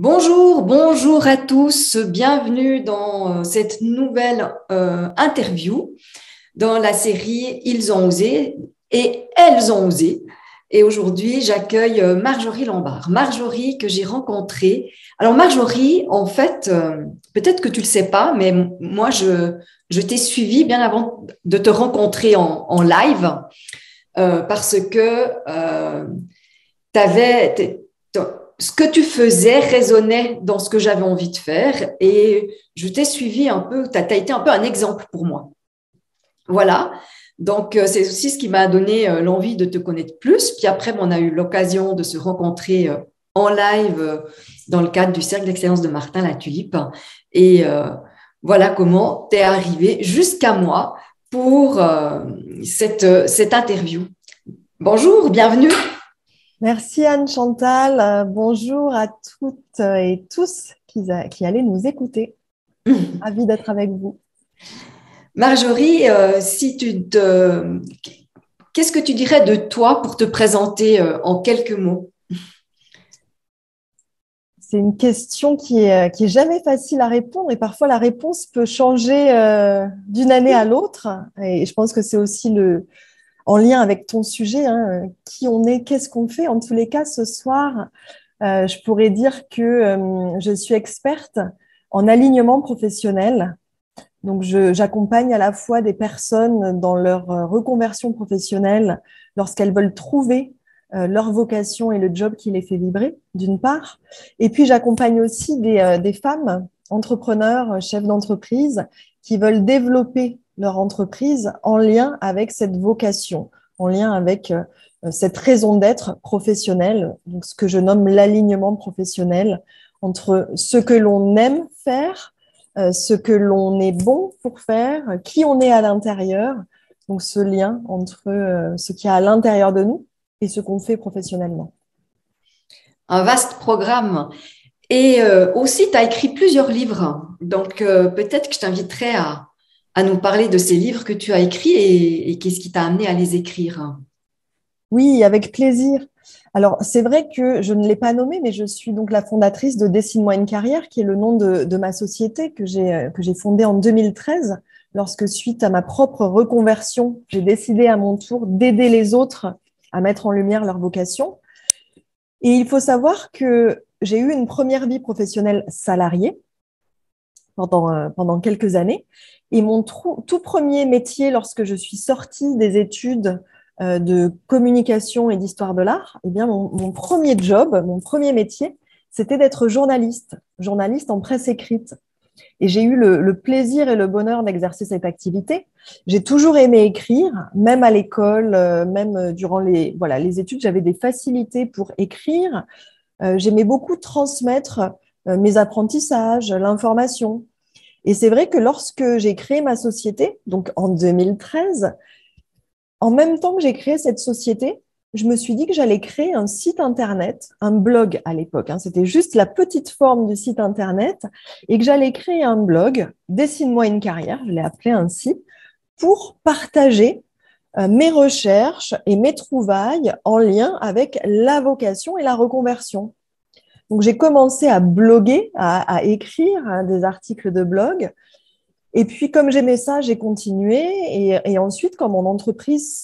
Bonjour, bonjour à tous, bienvenue dans cette nouvelle interview dans la série Ils ont osé et elles ont osé. Et aujourd'hui, j'accueille Marjorie Lombard. Marjorie que j'ai rencontrée. Alors Marjorie, en fait, peut-être que tu ne le sais pas, mais moi, je t'ai suivie bien avant de te rencontrer en live parce que t'avais, ce que tu faisais résonnait dans ce que j'avais envie de faire et je t'ai suivi un peu, tu as été un peu un exemple pour moi. Voilà, donc c'est aussi ce qui m'a donné l'envie de te connaître plus. Puis après, on a eu l'occasion de se rencontrer en live dans le cadre du Cercle d'excellence de Martin La Tulipe. Et voilà comment tu es arrivé jusqu'à moi pour cette interview. Bonjour, bienvenue. Merci Anne Chantal. Bonjour à toutes et tous qui allaient nous écouter. Ravie d'être avec vous. Marjorie, qu'est-ce que tu dirais de toi pour te présenter en quelques mots? C'est une question qui est jamais facile à répondre et parfois la réponse peut changer d'une année à l'autre. Et je pense que c'est aussi en lien avec ton sujet, hein, qui on est, qu'est-ce qu'on fait. En tous les cas, ce soir, je pourrais dire que je suis experte en alignement professionnel. Donc, j'accompagne à la fois des personnes dans leur reconversion professionnelle lorsqu'elles veulent trouver leur vocation et le job qui les fait vibrer, d'une part. Et puis, j'accompagne aussi des femmes entrepreneurs, chefs d'entreprise qui veulent développer leur entreprise en lien avec cette vocation, en lien avec cette raison d'être professionnelle, donc ce que je nomme l'alignement professionnel entre ce que l'on aime faire, ce que l'on est bon pour faire, qui on est à l'intérieur, donc ce lien entre ce qu'il y a à l'intérieur de nous et ce qu'on fait professionnellement. Un vaste programme. Et aussi, tu as écrit plusieurs livres. Donc, peut-être que je t'inviterai à nous parler de ces livres que tu as écrits et qu'est-ce qui t'a amené à les écrire. Oui, avec plaisir. Alors, c'est vrai que je ne l'ai pas nommé, mais je suis donc la fondatrice de Dessine-moi une carrière, qui est le nom de ma société que j'ai fondée en 2013, lorsque, suite à ma propre reconversion, j'ai décidé à mon tour d'aider les autres à mettre en lumière leur vocation. Et il faut savoir que j'ai eu une première vie professionnelle salariée pendant quelques années. Et mon tout premier métier, lorsque je suis sortie des études de communication et d'histoire de l'art, eh bien, mon premier job, mon premier métier, c'était d'être journaliste, journaliste en presse écrite. Et j'ai eu le plaisir et le bonheur d'exercer cette activité. J'ai toujours aimé écrire, même à l'école, même durant les études, j'avais des facilités pour écrire. J'aimais beaucoup transmettre mes apprentissages, l'information. Et c'est vrai que lorsque j'ai créé ma société, donc en 2013, en même temps que j'ai créé cette société, je me suis dit que j'allais créer un site internet, un blog à l'époque, hein, c'était juste la petite forme du site internet, et que j'allais créer un blog, Dessine-moi une carrière, je l'ai appelé ainsi, pour partager mes recherches et mes trouvailles en lien avec la vocation et la reconversion. Donc, j'ai commencé à bloguer, à écrire des articles de blog. Et puis, comme j'aimais ça, j'ai continué. Et ensuite, quand mon entreprise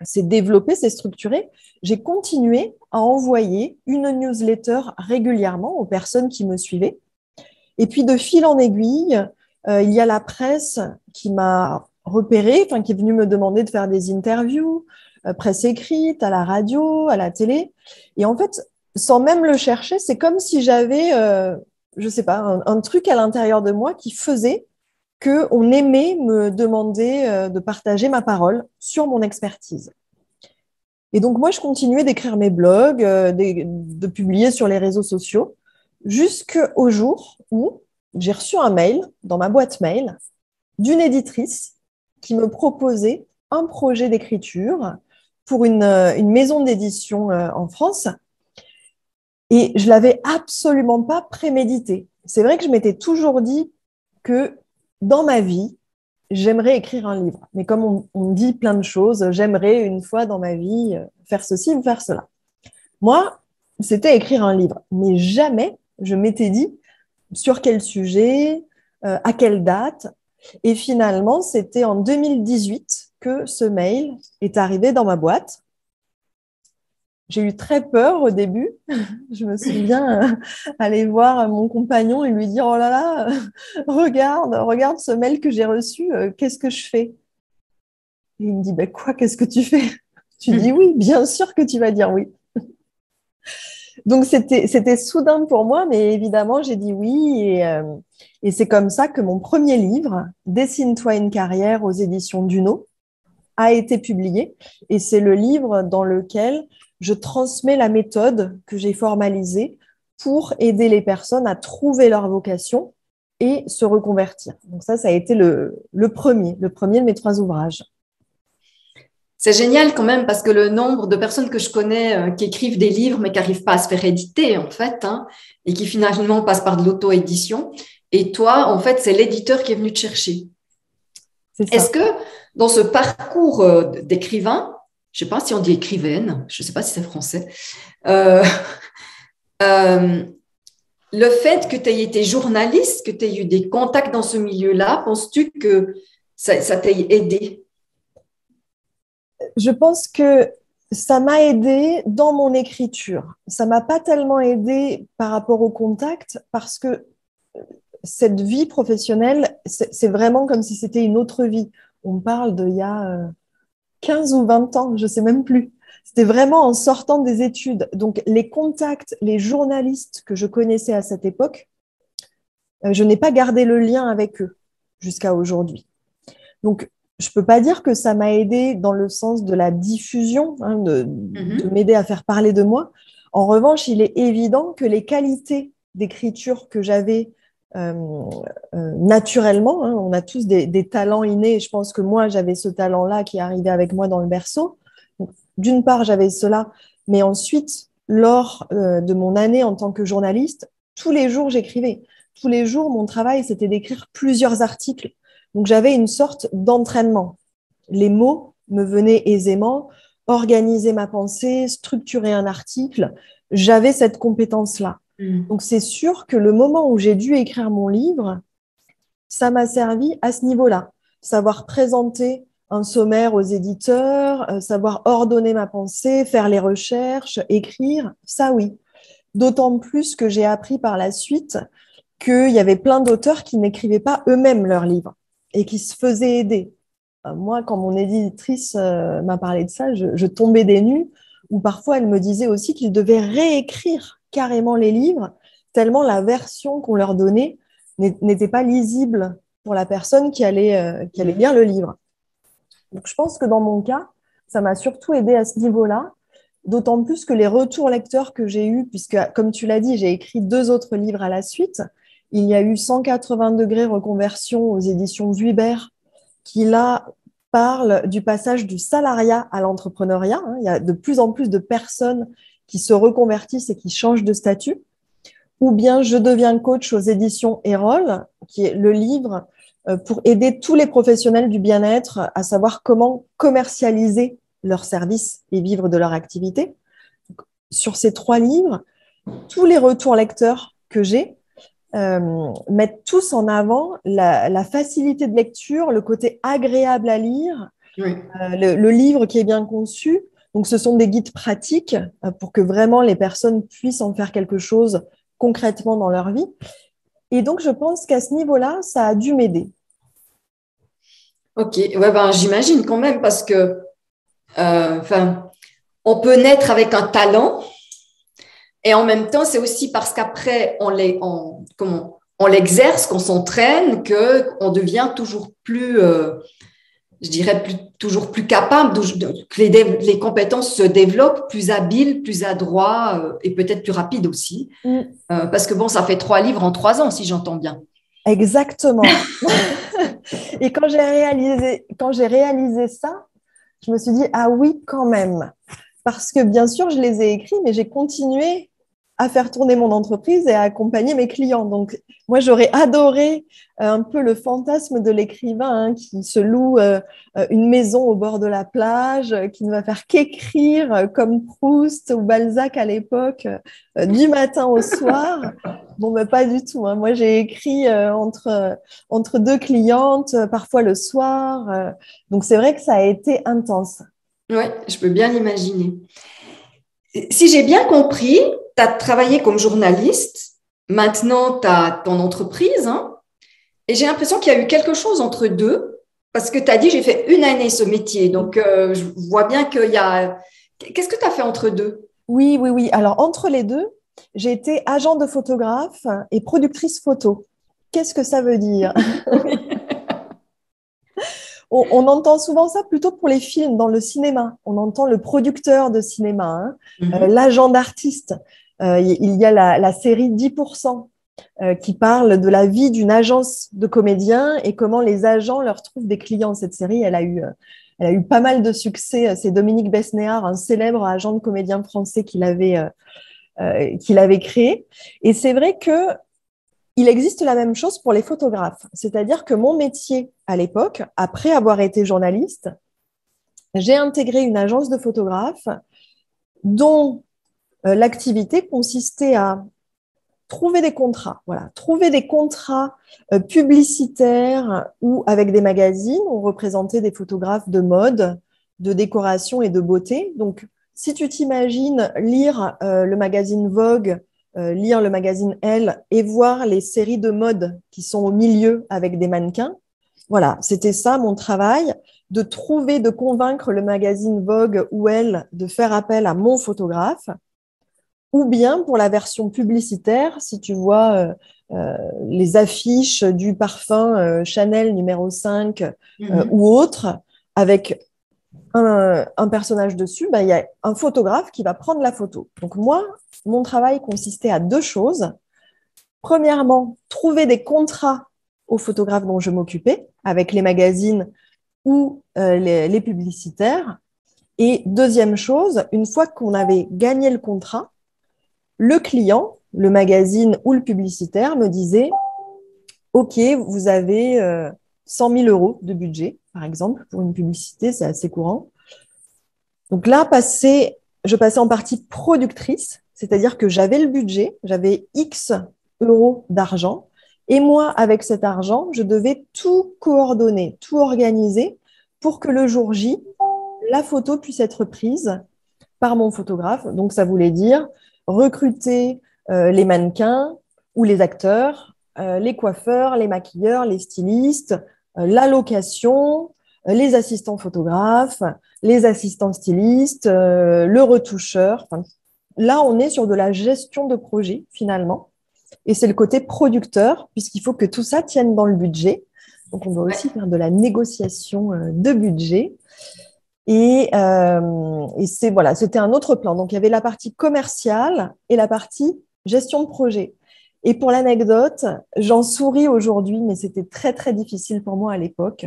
s'est développée, s'est structurée, j'ai continué à envoyer une newsletter régulièrement aux personnes qui me suivaient. Et puis, de fil en aiguille, il y a la presse qui m'a repérée, qui est venue me demander de faire des interviews, presse écrite, à la radio, à la télé. Et en fait, sans même le chercher, c'est comme si j'avais, je sais pas, un truc à l'intérieur de moi qui faisait qu'on aimait me demander de partager ma parole sur mon expertise. Et donc, moi, je continuais d'écrire mes blogs, de publier sur les réseaux sociaux, jusqu'au jour où j'ai reçu un mail dans ma boîte mail d'une éditrice qui me proposait un projet d'écriture pour une maison d'édition en France. Et je l'avais absolument pas prémédité. C'est vrai que je m'étais toujours dit que dans ma vie, j'aimerais écrire un livre. Mais comme on dit plein de choses, j'aimerais une fois dans ma vie faire ceci ou faire cela. Moi, c'était écrire un livre. Mais jamais je m'étais dit sur quel sujet, à quelle date. Et finalement, c'était en 2018 que ce mail est arrivé dans ma boîte. J'ai eu très peur au début. Je me souviens aller voir mon compagnon et lui dire, oh là là, regarde ce mail que j'ai reçu, qu'est-ce que je fais? Et il me dit, bah, quoi, qu'est-ce que tu fais? Tu dis oui, bien sûr que tu vas dire oui. Donc, c'était soudain pour moi, mais évidemment, j'ai dit oui. Et c'est comme ça que mon premier livre, Dessine-toi une carrière aux éditions Duno, a été publié. Et c'est le livre dans lequel je transmets la méthode que j'ai formalisée pour aider les personnes à trouver leur vocation et se reconvertir. Donc ça a été le premier de mes 3 ouvrages. C'est génial quand même parce que le nombre de personnes que je connais qui écrivent des livres mais qui n'arrivent pas à se faire éditer en fait, hein, et qui finalement passent par de l'auto-édition. Et toi, en fait, c'est l'éditeur qui est venu te chercher. Est-ce que dans ce parcours d'écrivain, je ne sais pas si on dit écrivaine, je ne sais pas si c'est français, euh, le fait que tu aies été journaliste, que tu aies eu des contacts dans ce milieu-là, penses-tu que ça t'a aidé? Je pense que ça m'a aidé dans mon écriture. Ça m'a pas tellement aidé par rapport au contact parce que cette vie professionnelle, c'est vraiment comme si c'était une autre vie. On parle d'il y a 15 ou 20 ans, je sais même plus. C'était vraiment en sortant des études. Donc, les contacts, les journalistes que je connaissais à cette époque, je n'ai pas gardé le lien avec eux jusqu'à aujourd'hui. Donc, je ne peux pas dire que ça m'a aidé dans le sens de la diffusion, hein, de m'aider à faire parler de moi. En revanche, il est évident que les qualités d'écriture que j'avais naturellement, hein, on a tous des talents innés. Je pense que moi, j'avais ce talent-là qui est arrivé avec moi dans le berceau. D'une part, j'avais cela, mais ensuite, lors de mon année en tant que journaliste, tous les jours, j'écrivais. Tous les jours, mon travail, c'était d'écrire plusieurs articles. Donc, j'avais une sorte d'entraînement. Les mots me venaient aisément, organiser ma pensée, structurer un article. J'avais cette compétence-là. Donc, c'est sûr que le moment où j'ai dû écrire mon livre, ça m'a servi à ce niveau-là. Savoir présenter un sommaire aux éditeurs, savoir ordonner ma pensée, faire les recherches, écrire, ça oui. D'autant plus que j'ai appris par la suite qu'il y avait plein d'auteurs qui n'écrivaient pas eux-mêmes leurs livres et qui se faisaient aider. Moi, quand mon éditrice m'a parlé de ça, je tombais des nues, ou parfois elle me disait aussi qu'ils devaient réécrire carrément les livres, tellement la version qu'on leur donnait n'était pas lisible pour la personne qui allait lire le livre. Donc, je pense que dans mon cas, ça m'a surtout aidé à ce niveau-là, d'autant plus que les retours lecteurs que j'ai eus, puisque, comme tu l'as dit, j'ai écrit 2 autres livres à la suite. Il y a eu 180 degrés reconversion aux éditions Vuibert, qui là parle du passage du salariat à l'entrepreneuriat. Il y a de plus en plus de personnes qui se reconvertissent et qui changent de statut. Ou bien Je deviens coach aux éditions Erol, qui est le livre pour aider tous les professionnels du bien-être à savoir comment commercialiser leurs services et vivre de leur activité. Donc, sur ces 3 livres, tous les retours lecteurs que j'ai mettent tous en avant la facilité de lecture, le côté agréable à lire, oui. Le livre qui est bien conçu. Donc, ce sont des guides pratiques pour que vraiment les personnes puissent en faire quelque chose concrètement dans leur vie. Et donc, je pense qu'à ce niveau-là, ça a dû m'aider. Ok, ouais, ben, j'imagine quand même parce que on peut naître avec un talent et en même temps, c'est aussi parce qu'après, on l'exerce, qu'on s'entraîne, qu'on devient toujours plus, je dirais, toujours plus capable, que les compétences se développent, plus habiles, plus adroits et peut-être plus rapides aussi. Parce que bon, ça fait 3 livres en 3 ans, si j'entends bien. Exactement. Et quand j'ai réalisé ça, je me suis dit, ah oui, quand même. Parce que bien sûr, je les ai écrits, mais j'ai continué à faire tourner mon entreprise et à accompagner mes clients. Donc, moi, j'aurais adoré un peu le fantasme de l'écrivain qui se loue une maison au bord de la plage, qui ne va faire qu'écrire comme Proust ou Balzac à l'époque, du matin au soir. Bon, mais pas du tout. Hein. Moi, j'ai écrit entre deux clientes, parfois le soir. Donc, c'est vrai que ça a été intense. Oui, je peux bien l'imaginer. Si j'ai bien compris, tu as travaillé comme journaliste, maintenant tu as ton entreprise, hein, et j'ai l'impression qu'il y a eu quelque chose entre deux, parce que tu as dit j'ai fait une année ce métier, donc je vois bien qu'il y a… Qu'est-ce que tu as fait entre deux? Oui, oui, oui. Alors, entre les deux, j'ai été agent de photographe et productrice photo. Qu'est-ce que ça veut dire? On entend souvent ça plutôt pour les films, dans le cinéma. On entend le producteur de cinéma, hein, l'agent d'artiste. Il y a la série 10% qui parle de la vie d'une agence de comédiens et comment les agents leur trouvent des clients. Cette série, elle a eu pas mal de succès. C'est Dominique Besnéard, un célèbre agent de comédiens français qu'il avait créé. Et c'est vrai que il existe la même chose pour les photographes. C'est-à-dire que mon métier à l'époque, après avoir été journaliste, j'ai intégré une agence de photographes dont l'activité consistait à trouver des contrats. Voilà, trouver des contrats publicitaires ou avec des magazines. On représentait des photographes de mode, de décoration et de beauté. Donc, si tu t'imagines lire le magazine Vogue, lire le magazine Elle et voir les séries de mode qui sont au milieu avec des mannequins, voilà, c'était ça mon travail, de trouver, de convaincre le magazine Vogue ou Elle de faire appel à mon photographe, ou bien pour la version publicitaire, si tu vois les affiches du parfum Chanel numéro 5 ou autre, avec un personnage dessus, il y a un photographe qui va prendre la photo. Donc moi, mon travail consistait à deux choses. Premièrement, trouver des contrats aux photographes dont je m'occupais, avec les magazines ou les publicitaires. Et deuxième chose, une fois qu'on avait gagné le contrat, le client, le magazine ou le publicitaire me disait « Ok, vous avez 100 000 euros de budget, par exemple, pour une publicité, c'est assez courant. » Donc là, je passais en partie productrice, c'est-à-dire que j'avais le budget, j'avais X euros d'argent, et moi, avec cet argent, je devais tout coordonner, tout organiser pour que le jour J, la photo puisse être prise par mon photographe. Donc, ça voulait dire recruter les mannequins ou les acteurs, les coiffeurs, les maquilleurs, les stylistes, la location, les assistants photographes, les assistants stylistes, le retoucheur. Enfin, là, on est sur de la gestion de projet finalement. Et c'est le côté producteur, puisqu'il faut que tout ça tienne dans le budget. Donc, on doit aussi faire de la négociation de budget. Et voilà, c'était un autre plan. Donc, il y avait la partie commerciale et la partie gestion de projet. Et pour l'anecdote, j'en souris aujourd'hui, mais c'était très, très difficile pour moi à l'époque.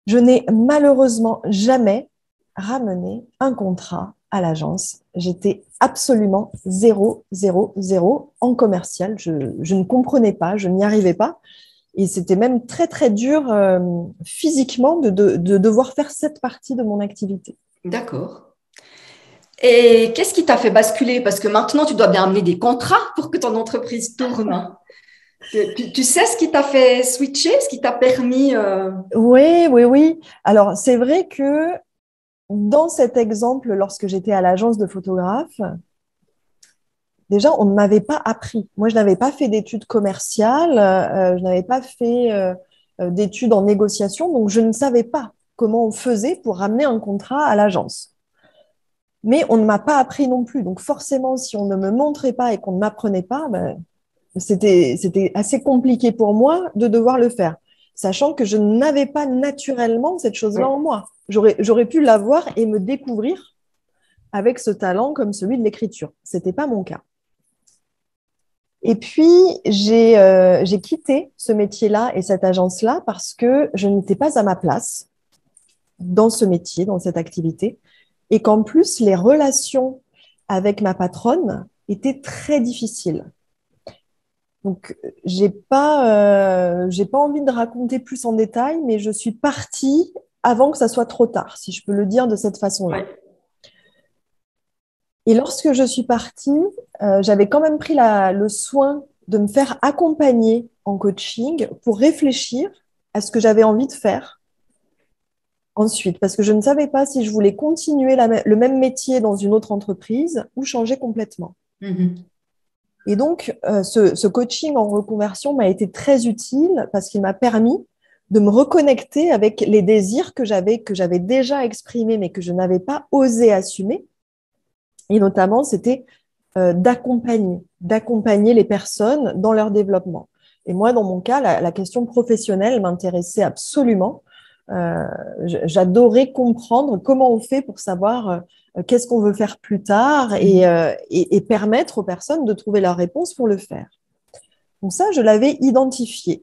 Je n'ai malheureusement jamais ramené un contrat à l'agence. J'étais absolument 0, 0, 0 en commercial. Je ne comprenais pas, je n'y arrivais pas. Et c'était même très, très dur physiquement de devoir faire cette partie de mon activité. D'accord. Et qu'est-ce qui t'a fait basculer? Parce que maintenant, tu dois bien amener des contrats pour que ton entreprise tourne. Tu sais ce qui t'a fait switcher, ce qui t'a permis… Oui, oui, oui. Alors, c'est vrai que dans cet exemple, lorsque j'étais à l'agence de photographe, déjà, on ne m'avait pas appris. Moi, je n'avais pas fait d'études commerciales, je n'avais pas fait d'études en négociation, donc je ne savais pas comment on faisait pour ramener un contrat à l'agence. Mais on ne m'a pas appris non plus. Donc forcément, si on ne me montrait pas et qu'on ne m'apprenait pas, c'était assez compliqué pour moi de devoir le faire, sachant que je n'avais pas naturellement cette chose-là en moi. J'aurais pu l'avoir et me découvrir avec ce talent comme celui de l'écriture. Ce n'était pas mon cas. Et puis, j'ai quitté ce métier-là et cette agence-là parce que je n'étais pas à ma place dans ce métier, dans cette activité, et qu'en plus, les relations avec ma patronne était très difficile. Donc, j'ai pas envie de raconter plus en détail, mais je suis partie avant que ça soit trop tard, si je peux le dire de cette façon-là. Ouais. Et lorsque je suis partie, j'avais quand même pris le soin de me faire accompagner en coaching pour réfléchir à ce que j'avais envie de faire ensuite, parce que je ne savais pas si je voulais continuer le même métier dans une autre entreprise ou changer complètement. Mhm. Et donc, ce coaching en reconversion m'a été très utile parce qu'il m'a permis de me reconnecter avec les désirs que j'avais déjà exprimés, mais que je n'avais pas osé assumer. Et notamment, c'était d'accompagner les personnes dans leur développement. Et moi, dans mon cas, la question professionnelle m'intéressait absolument. Euh, J'adorais comprendre comment on fait pour savoir qu'est-ce qu'on veut faire plus tard Mhm. et permettre aux personnes de trouver la réponse pour le faire. Donc ça, je l'avais identifié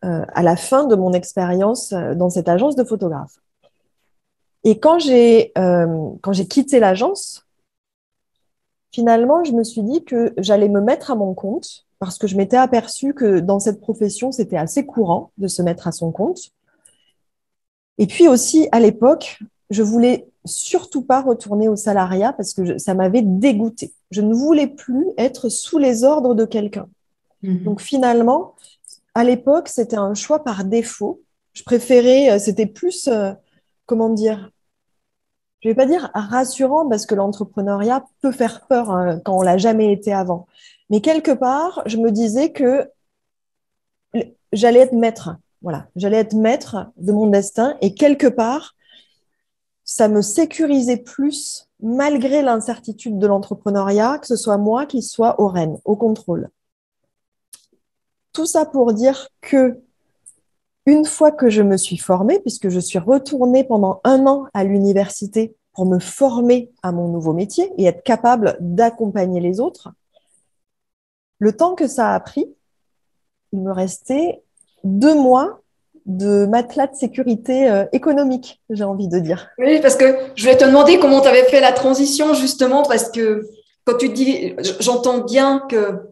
à la fin de mon expérience dans cette agence de photographe. Et quand j'ai quitté l'agence, finalement, je me suis dit que j'allais me mettre à mon compte parce que je m'étais aperçue que dans cette profession, c'était assez courant de se mettre à son compte. Et puis aussi, à l'époque, je voulais surtout pas retourner au salariat parce que ça m'avait dégoûtée. Je ne voulais plus être sous les ordres de quelqu'un. Donc Mhm. finalement, à l'époque, c'était un choix par défaut. Je préférais, c'était plus, comment dire, je vais pas dire rassurant parce que l'entrepreneuriat peut faire peur hein, quand on l'a jamais été avant. Mais quelque part, je me disais que j'allais être maître. Voilà, j'allais être maître de mon destin et quelque part, ça me sécurisait plus malgré l'incertitude de l'entrepreneuriat, que ce soit moi qui soit au rêne, au contrôle. Tout ça pour dire que une fois que je me suis formée, puisque je suis retournée pendant 1 an à l'université pour me former à mon nouveau métier et être capable d'accompagner les autres, le temps que ça a pris, il me restait 2 mois de matelas de sécurité économique, j'ai envie de dire. Oui, parce que je voulais te demander comment tu avais fait la transition, justement, parce que quand tu dis, j'entends bien que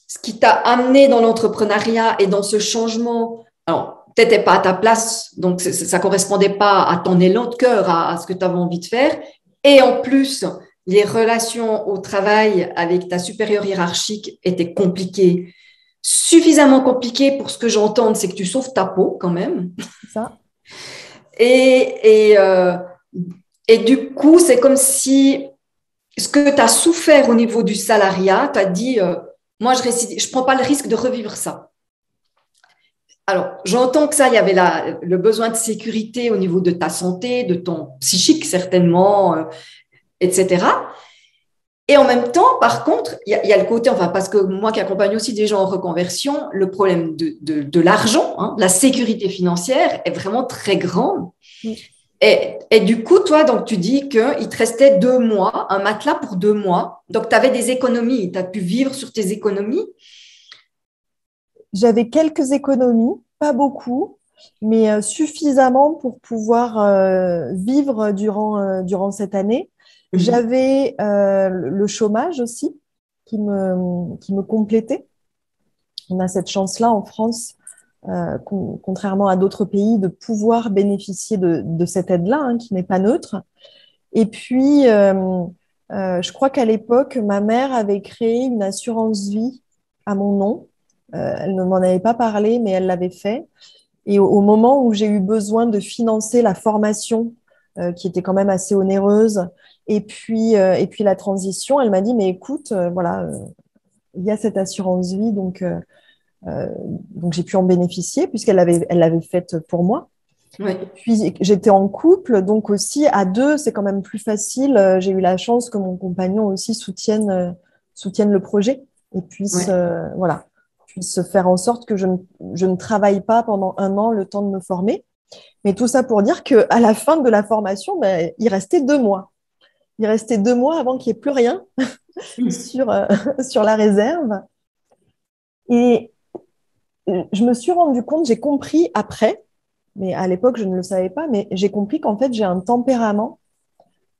ce qui t'a amené dans l'entrepreneuriat et dans ce changement, alors, tu n'étais pas à ta place, donc ça ne correspondait pas à ton élan de cœur, à ce que tu avais envie de faire. Et en plus, les relations au travail avec ta supérieure hiérarchique étaient compliquées, suffisamment compliquées pour ce que j'entends, c'est que tu sauves ta peau quand même. Ça, Et, et, euh, et du coup, c'est comme si ce que tu as souffert au niveau du salariat, tu as dit, moi, je ne prends pas le risque de revivre ça. Alors, j'entends que ça, il y avait le besoin de sécurité au niveau de ta santé, de ton psychique certainement, etc. Et en même temps, par contre, il y a le côté, enfin, parce que moi qui accompagne aussi des gens en reconversion, le problème de l'argent, hein, la sécurité financière est vraiment très grande. Et du coup, toi, donc, tu dis qu'il te restait 2 mois, un matelas pour 2 mois. Donc, tu avais des économies, tu as pu vivre sur tes économies. j'avais quelques économies, pas beaucoup, mais suffisamment pour pouvoir vivre durant cette année. Mhm. J'avais le chômage aussi qui me complétait. On a cette chance-là en France, contrairement à d'autres pays, de pouvoir bénéficier de cette aide-là, hein, qui n'est pas neutre. Et puis, je crois qu'à l'époque, ma mère avait créé une assurance vie à mon nom. Elle ne m'en avait pas parlé, mais elle l'avait fait. Et au moment où j'ai eu besoin de financer la formation, qui était quand même assez onéreuse, et puis la transition, elle m'a dit, mais écoute, voilà, il y a cette assurance vie, euh, donc j'ai pu en bénéficier elle l'avait faite pour moi. Oui, Puis j'étais en couple, donc aussi à deux, c'est quand même plus facile. J'ai eu la chance que mon compagnon aussi soutienne le projet et oui. voilà, puisse faire en sorte que je ne travaille pas pendant 1 an le temps de me former. Mais tout ça pour dire qu'à la fin de la formation, ben, il restait 2 mois. Il restait 2 mois avant qu'il n'y ait plus rien sur, sur la réserve. Et je me suis rendu compte, j'ai compris après, mais à l'époque, je ne le savais pas, mais j'ai compris qu'en fait, j'ai un tempérament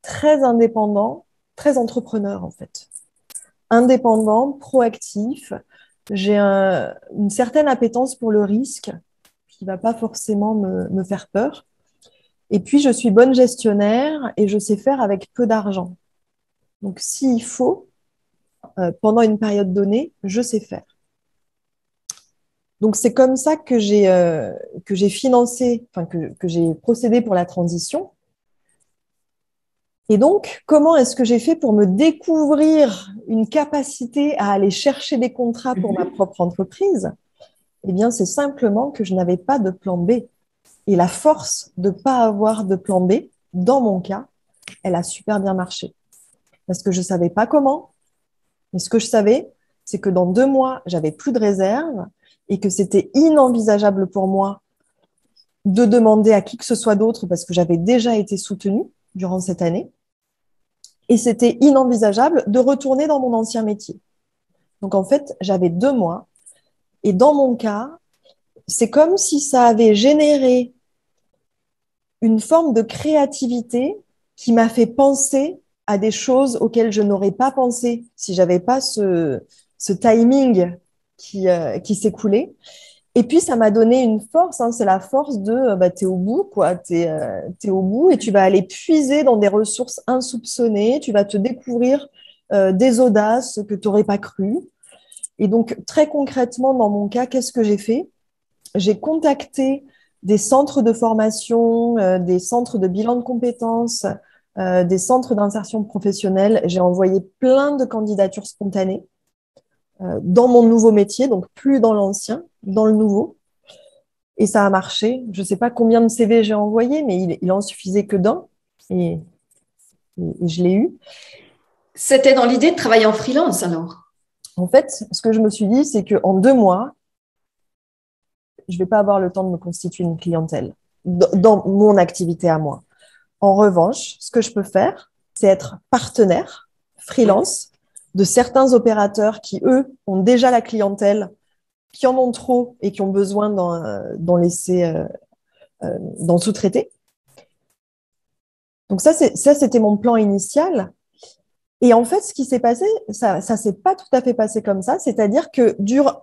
très indépendant, très entrepreneur, en fait. indépendant, proactif. J'ai une certaine appétence pour le risque qui ne va pas forcément me faire peur. Et puis, je suis bonne gestionnaire et je sais faire avec peu d'argent. Donc, s'il faut, pendant une période donnée, je sais faire. Donc, c'est comme ça que j'ai financé, enfin, que j'ai procédé pour la transition. Et donc, comment est-ce que j'ai fait pour me découvrir une capacité à aller chercher des contrats pour ma propre entreprise? Eh bien, c'est simplement que je n'avais pas de plan B. Et la force de ne pas avoir de plan B, dans mon cas, elle a super bien marché. Parce que je ne savais pas comment, mais ce que je savais, c'est que dans 2 mois, j'avais plus de réserve et que c'était inenvisageable pour moi de demander à qui que ce soit d'autre parce que j'avais déjà été soutenue durant cette année. Et c'était inenvisageable de retourner dans mon ancien métier. Donc, en fait, j'avais 2 mois. Et dans mon cas, c'est comme si ça avait généré une forme de créativité qui m'a fait penser à des choses auxquelles je n'aurais pas pensé si j'avais pas ce timing qui s'écoulait. Et puis, ça m'a donné une force, hein, c'est la force de, t'es au bout, quoi, t'es au bout et tu vas aller puiser dans des ressources insoupçonnées, tu vas te découvrir des audaces que tu n'aurais pas cru. Et donc, très concrètement, dans mon cas, qu'est-ce que j'ai fait? J'ai contacté des centres de formation, des centres de bilan de compétences, des centres d'insertion professionnelle. J'ai envoyé plein de candidatures spontanées dans mon nouveau métier, donc plus dans l'ancien, dans le nouveau. Et ça a marché. Je ne sais pas combien de CV j'ai envoyé, mais il en suffisait que d'un. Et je l'ai eu. C'était dans l'idée de travailler en freelance alors? En fait, ce que je me suis dit, c'est qu'en 2 mois, je ne vais pas avoir le temps de me constituer une clientèle dans mon activité à moi. En revanche, ce que je peux faire, c'est être partenaire, freelance, de certains opérateurs qui, eux, ont déjà la clientèle, qui en ont trop et qui ont besoin d'en sous-traiter. Donc ça, c'était mon plan initial. Et en fait, ce qui s'est passé, ça ne s'est pas tout à fait passé comme ça. C'est-à-dire que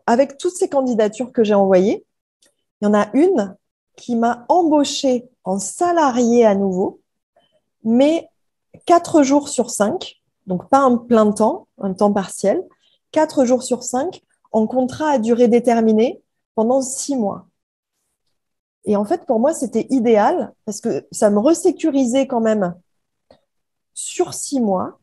avec toutes ces candidatures que j'ai envoyées, il y en a une qui m'a embauchée en salarié à nouveau, mais 4 jours sur 5, donc pas un plein temps, un temps partiel, 4 jours sur 5 en contrat à durée déterminée pendant 6 mois. Et en fait, pour moi, c'était idéal parce que ça me resécurisait quand même sur 6 mois.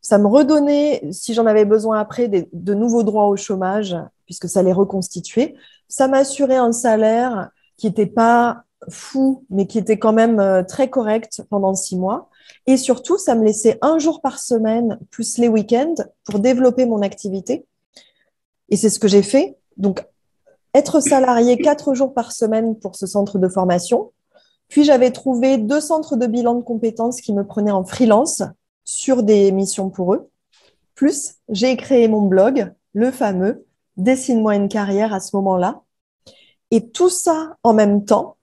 Ça me redonnait, si j'en avais besoin après, de nouveaux droits au chômage, puisque ça les reconstituait. Ça m'assurait un salaire qui n'était pas fou, mais qui était quand même très correct pendant 6 mois. Et surtout, ça me laissait 1 jour par semaine, plus les week-ends, pour développer mon activité. Et c'est ce que j'ai fait. Donc, être salarié 4 jours par semaine pour ce centre de formation. Puis, j'avais trouvé 2 centres de bilan de compétences qui me prenaient en freelance sur des missions pour eux. Plus, j'ai créé mon blog, le fameux Dessine-moi une carrière à ce moment-là. Et tout ça en même temps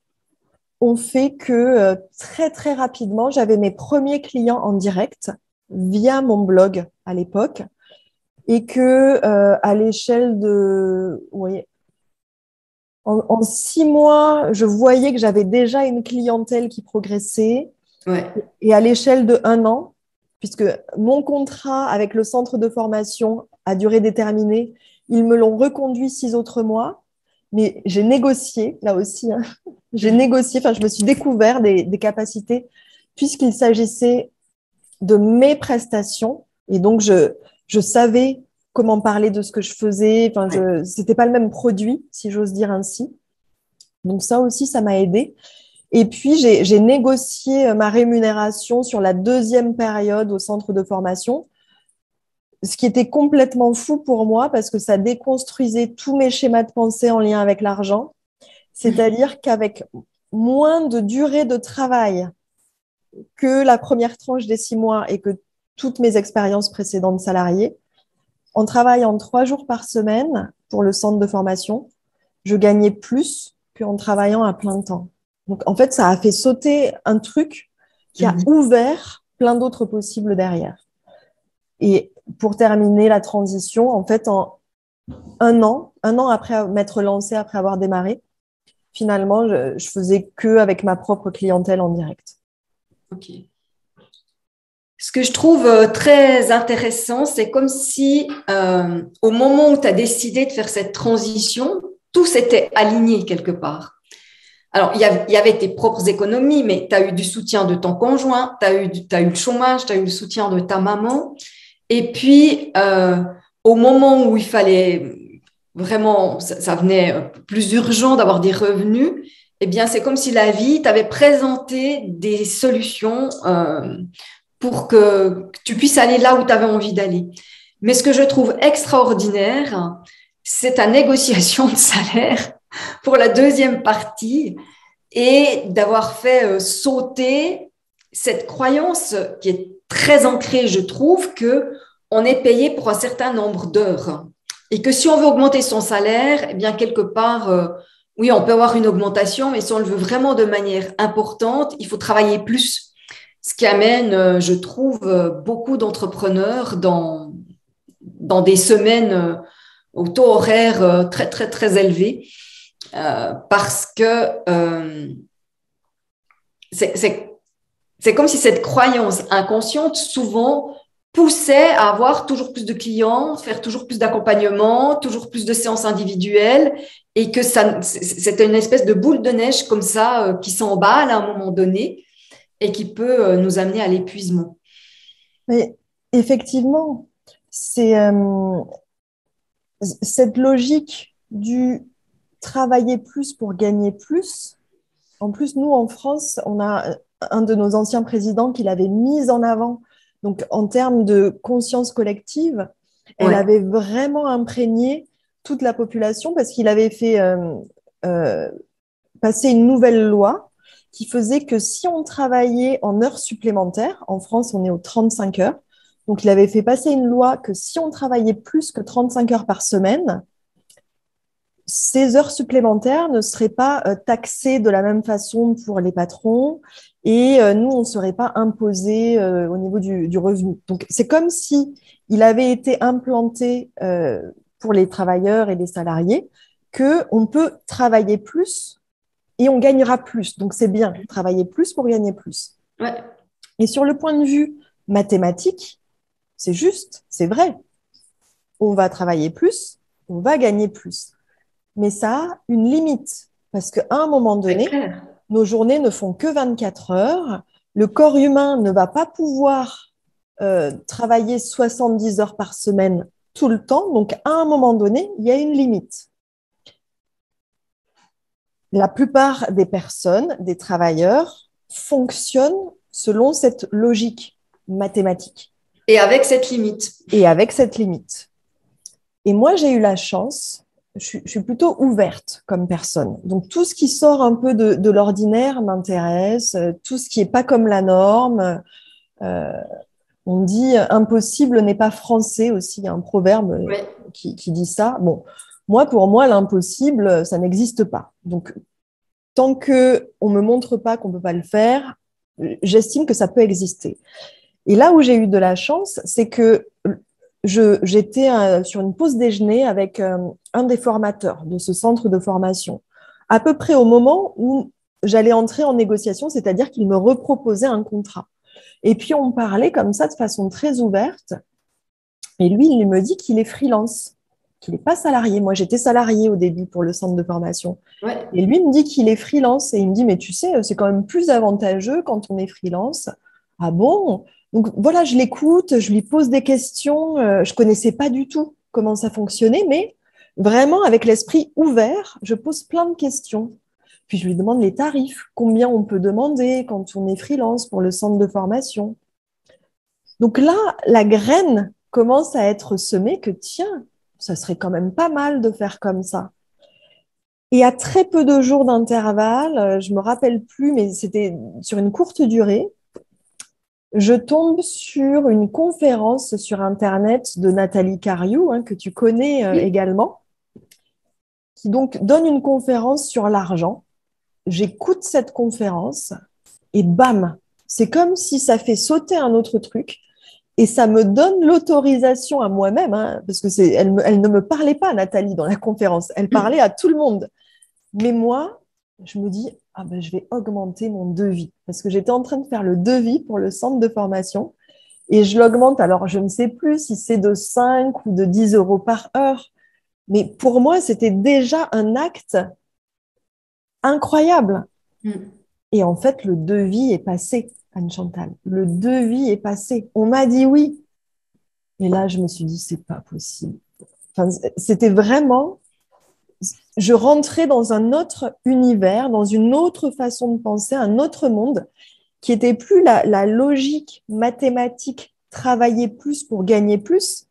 ont fait que très, très rapidement, j'avais mes premiers clients en direct via mon blog à l'époque et que à l'échelle de... Oui, en 6 mois, je voyais que j'avais déjà une clientèle qui progressait. Ouais. Et à l'échelle de 1 an, puisque mon contrat avec le centre de formation a durée déterminée, ils me l'ont reconduit 6 autres mois, mais j'ai négocié, là aussi, hein, j'ai négocié, enfin, je me suis découvert des capacités, puisqu'il s'agissait de mes prestations, et donc je savais comment parler de ce que je faisais, enfin, c'était pas le même produit, si j'ose dire ainsi. Donc ça aussi, ça m'a aidé. Et puis, j'ai négocié ma rémunération sur la deuxième période au centre de formation, ce qui était complètement fou pour moi parce que ça déconstruisait tous mes schémas de pensée en lien avec l'argent. C'est-à-dire qu'avec moins de durée de travail que la première tranche des 6 mois et que toutes mes expériences précédentes salariées, en travaillant 3 jours par semaine pour le centre de formation, je gagnais plus qu'en travaillant à plein temps. Donc, en fait, ça a fait sauter un truc qui a ouvert plein d'autres possibles derrière. Et pour terminer la transition, en fait, en un an après m'être lancée, après avoir démarré, finalement, je faisais que avec ma propre clientèle en direct. Ok. Ce que je trouve très intéressant, c'est comme si au moment où tu as décidé de faire cette transition, tout s'était aligné quelque part. Alors, il y avait tes propres économies, mais tu as eu du soutien de ton conjoint, tu as eu le chômage, tu as eu le soutien de ta maman. Et puis, au moment où il fallait vraiment, ça venait plus urgent d'avoir des revenus, eh bien, c'est comme si la vie t'avait présenté des solutions pour que tu puisses aller là où tu avais envie d'aller. Mais ce que je trouve extraordinaire, c'est ta négociation de salaire pour la deuxième partie et d'avoir fait sauter cette croyance qui est très ancrée, je trouve, que on est payé pour un certain nombre d'heures et que si on veut augmenter son salaire, eh bien quelque part, oui, on peut avoir une augmentation, mais si on le veut vraiment de manière importante, il faut travailler plus. Ce qui amène, je trouve, beaucoup d'entrepreneurs dans des semaines au taux horaire très, très, très élevé parce que c'est comme si cette croyance inconsciente, souvent, poussait à avoir toujours plus de clients, faire toujours plus d'accompagnement, toujours plus de séances individuelles, et que c'était une espèce de boule de neige comme ça qui s'emballe à un moment donné et qui peut nous amener à l'épuisement. Mais effectivement, c'est cette logique du travailler plus pour gagner plus. En plus, nous, en France, on a un de nos anciens présidents qui l'avait mise en avant. Donc, en termes de conscience collective, elle Ouais. avait vraiment imprégné toute la population parce qu'il avait fait euh, passer une nouvelle loi qui faisait que si on travaillait en heures supplémentaires, en France, on est aux 35 heures, donc il avait fait passer une loi que si on travaillait plus que 35 heures par semaine, ces heures supplémentaires ne seraient pas taxées de la même façon pour les patrons et nous, on ne serait pas imposé au niveau du revenu. Donc, c'est comme si il avait été implanté pour les travailleurs et les salariés qu'on peut travailler plus et on gagnera plus. Donc, c'est bien, travailler plus pour gagner plus. Ouais. Et sur le point de vue mathématique, c'est juste, c'est vrai. On va travailler plus, on va gagner plus. Mais ça a une limite. Parce qu'à un moment donné, nos journées ne font que 24 heures. Le corps humain ne va pas pouvoir travailler 70 heures par semaine tout le temps. Donc, à un moment donné, il y a une limite. La plupart des personnes, des travailleurs, fonctionnent selon cette logique mathématique. Et avec cette limite. Et avec cette limite. Et moi, j'ai eu la chance, je suis plutôt ouverte comme personne. Donc, tout ce qui sort un peu de l'ordinaire m'intéresse, tout ce qui n'est pas comme la norme. On dit impossible n'est pas français aussi, il y a un proverbe qui dit ça. Bon, pour moi, l'impossible, ça n'existe pas. Donc, tant qu'on ne me montre pas qu'on ne peut pas le faire, j'estime que ça peut exister. Et là où j'ai eu de la chance, c'est que j'étais sur une pause déjeuner avec un des formateurs de ce centre de formation, à peu près au moment où j'allais entrer en négociation, c'est-à-dire qu'il me reproposait un contrat. Et puis, on parlait comme ça de façon très ouverte. Et lui, il me dit qu'il est freelance, qu'il n'est pas salarié. Moi, j'étais salariée au début pour le centre de formation. Ouais. Et lui, il me dit qu'il est freelance. Et il me dit, mais tu sais, c'est quand même plus avantageux quand on est freelance. Ah bon? Donc voilà, je l'écoute, je lui pose des questions. Je ne connaissais pas du tout comment ça fonctionnait, mais vraiment avec l'esprit ouvert, je pose plein de questions. Puis je lui demande les tarifs, combien on peut demander quand on est freelance pour le centre de formation. Donc là, la graine commence à être semée que tiens, ça serait quand même pas mal de faire comme ça. Et à très peu de jours d'intervalle, je ne me rappelle plus, mais c'était sur une courte durée, je tombe sur une conférence sur Internet de Nathalie Cariou, que tu connais également, qui donc donne une conférence sur l'argent. J'écoute cette conférence et bam, c'est comme si ça fait sauter un autre truc. Et ça me donne l'autorisation à moi-même, hein, parce que elle ne me parlait pas, Nathalie, dans la conférence. Elle parlait à tout le monde. Mais moi, je me dis, ah ben, je vais augmenter mon devis. Parce que j'étais en train de faire le devis pour le centre de formation. Et je l'augmente. Alors, je ne sais plus si c'est de 5 ou de 10 euros par heure. Mais pour moi, c'était déjà un acte incroyable. Mm. Et en fait, le devis est passé, Anne-Chantal. Le devis est passé. On m'a dit oui. Et là, je me suis dit, c'est pas possible. Enfin, c'était vraiment, je rentrais dans un autre univers, dans une autre façon de penser, un autre monde qui était plus la logique mathématique, travailler plus pour gagner plus,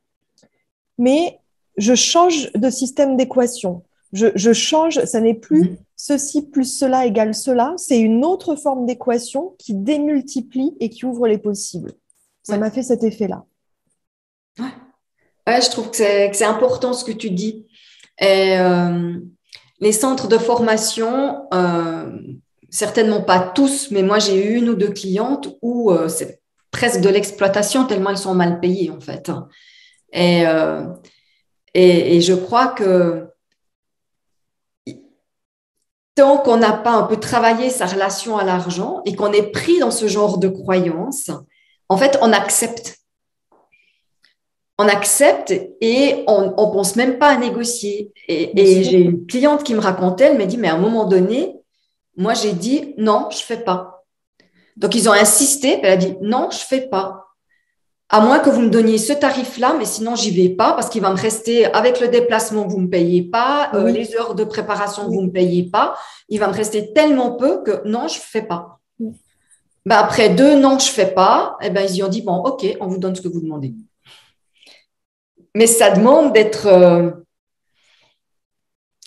mais je change de système d'équation. Je change, ça n'est plus Mhm. ceci plus cela égale cela, c'est une autre forme d'équation qui démultiplie et qui ouvre les possibles. Ça Ouais. m'a fait cet effet-là. Ouais. Ouais, je trouve que c'est important ce que tu dis. Et les centres de formation, certainement pas tous, mais moi j'ai eu une ou deux clientes où c'est presque de l'exploitation tellement elles sont mal payées en fait. Et, euh, et je crois que tant qu'on n'a pas un peu travaillé sa relation à l'argent et qu'on est pris dans ce genre de croyances, en fait, on accepte. On accepte et on ne pense même pas à négocier. Bien Et sûr. j'ai une cliente qui me racontait, elle m'a dit, mais à un moment donné, moi, j'ai dit, non, je ne fais pas. Donc, ils ont insisté, elle a dit, non, je ne fais pas. À moins que vous me donniez ce tarif-là, mais sinon, j'y vais pas parce qu'il va me rester, avec le déplacement, vous ne me payez pas, Oui. les heures de préparation, vous Oui. ne me payez pas. Il va me rester tellement peu que non, je ne fais pas. Ben, après 2 non, je ne fais pas, eh ben, ils y ont dit, bon, OK, on vous donne ce que vous demandez. Mais ça demande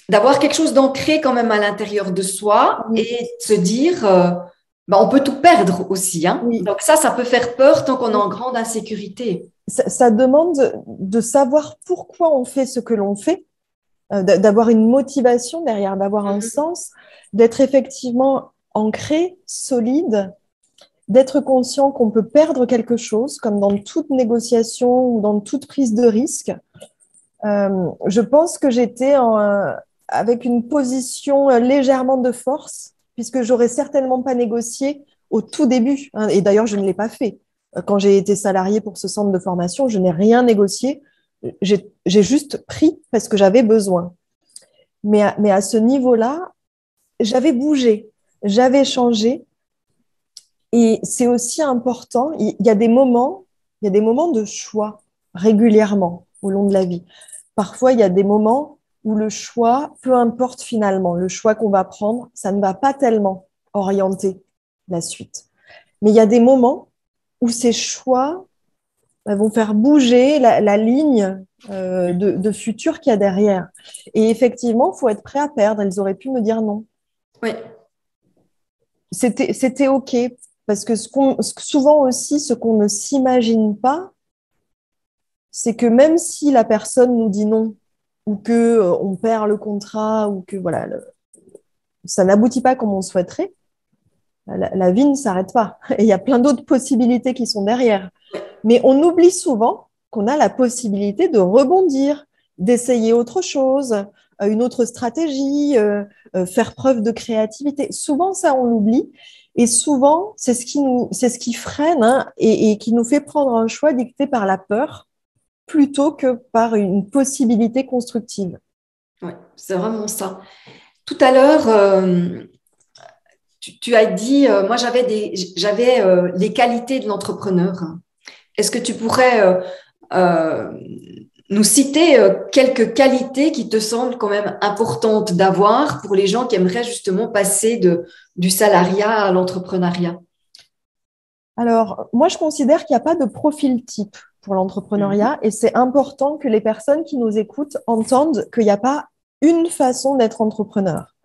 d'avoir quelque chose d'ancré quand même à l'intérieur de soi Oui. et de se dire, ben, on peut tout perdre aussi. Hein. Oui. Donc ça peut faire peur tant qu'on est Oui. en grande insécurité. Ça demande de savoir pourquoi on fait ce que l'on fait, d'avoir une motivation derrière, d'avoir un Mhm. sens, d'être effectivement ancré, solide, d'être conscient qu'on peut perdre quelque chose, comme dans toute négociation ou dans toute prise de risque. Je pense que avec une position légèrement de force, puisque j'aurais certainement pas négocié au tout début, hein, et d'ailleurs je ne l'ai pas fait. Quand j'ai été salariée pour ce centre de formation, je n'ai rien négocié. J'ai juste pris parce que j'avais besoin. Mais à ce niveau-là, j'avais bougé, j'avais changé. Et c'est aussi important, il y a des moments de choix régulièrement au long de la vie. Parfois, il y a des moments où le choix, peu importe finalement, le choix qu'on va prendre, ça ne va pas tellement orienter la suite. Mais il y a des moments où ces choix vont faire bouger la ligne de futur qu'il y a derrière. Et effectivement, il faut être prêt à perdre. Elles auraient pu me dire non. Oui, C'était OK. Parce que souvent aussi, ce qu'on ne s'imagine pas, c'est que même si la personne nous dit non, ou que on perd le contrat, ou que voilà, ça n'aboutit pas comme on souhaiterait, la vie ne s'arrête pas. Et il y a plein d'autres possibilités qui sont derrière. Mais on oublie souvent qu'on a la possibilité de rebondir, d'essayer autre chose, une autre stratégie, faire preuve de créativité. Souvent, ça, on l'oublie. Et souvent, c'est ce qui freine, hein, et qui nous fait prendre un choix dicté par la peur plutôt que par une possibilité constructive. ouais, c'est vraiment ça. Tout à l'heure, tu as dit, moi j'avais les qualités de l'entrepreneur. Est-ce que tu pourrais euh, nous citer quelques qualités qui te semblent quand même importantes d'avoir pour les gens qui aimeraient justement passer du salariat à l'entrepreneuriat? Alors, moi, je considère qu'il n'y a pas de profil type pour Mhm. l'entrepreneuriat et c'est important que les personnes qui nous écoutent entendent qu'il n'y a pas une façon d'être entrepreneur.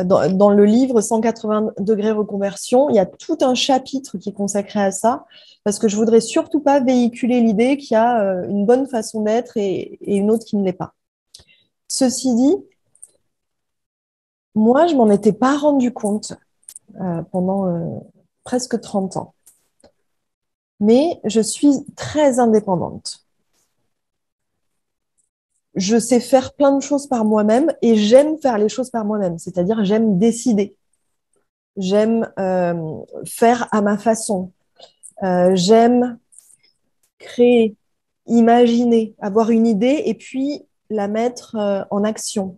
Dans le livre 180 degrés reconversion, il y a tout un chapitre qui est consacré à ça, parce que je voudrais surtout pas véhiculer l'idée qu'il y a une bonne façon d'être et une autre qui ne l'est pas. Ceci dit, moi, je m'en étais pas rendu compte pendant presque 30 ans. mais je suis très indépendante. Je sais faire plein de choses par moi-même et j'aime faire les choses par moi-même, c'est-à-dire j'aime décider, j'aime faire à ma façon, j'aime créer, imaginer, avoir une idée et puis la mettre en action.